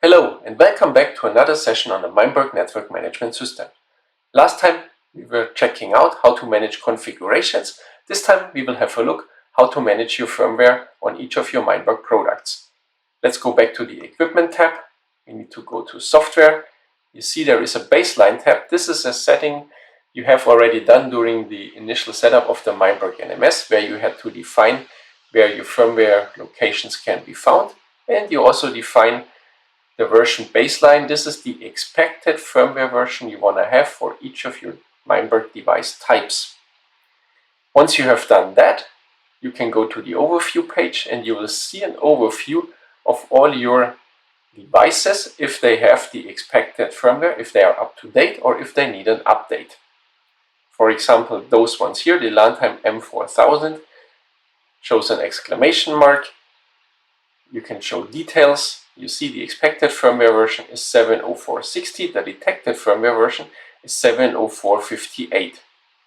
Hello and welcome back to another session on the Meinberg Network Management System. Last time we were checking out how to manage configurations. This time we will have a look how to manage your firmware on each of your Meinberg products. Let's go back to the Equipment tab. We need to go to Software. You see there is a Baseline tab. This is a setting you have already done during the initial setup of the Meinberg NMS, where you had to define where your firmware locations can be found, and you also define the version baseline. This is the expected firmware version you want to have for each of your Meinberg device types. Once you have done that, you can go to the overview page and you will see an overview of all your devices, if they have the expected firmware, if they are up to date or if they need an update. For example, those ones here, the Landheim M4000 shows an exclamation mark. You can show details. You see the expected firmware version is 70460. The detected firmware version is 70458.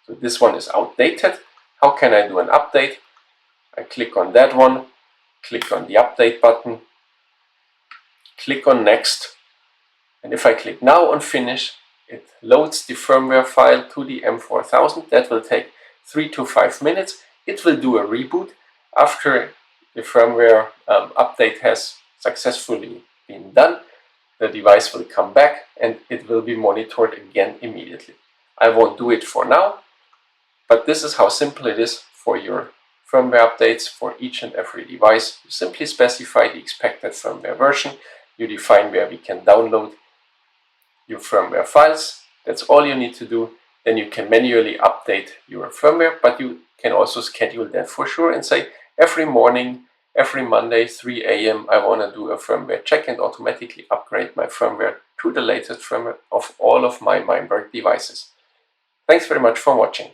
So this one is outdated. How can I do an update? I click on that one, click on the update button, click on next, and if I click now on finish, it loads the firmware file to the M4000. That will take 3 to 5 minutes. It will do a reboot after the firmware update has successfully been done. The device will come back and it will be monitored again immediately. I won't do it for now, but this is how simple it is for your firmware updates for each and every device. You simply specify the expected firmware version. You define where we can download your firmware files. That's all you need to do. Then you can manually update your firmware, but you can also schedule that for sure and say, every morning, every Monday, 3 a.m., I want to do a firmware check and automatically upgrade my firmware to the latest firmware of all of my Meinberg devices. Thanks very much for watching.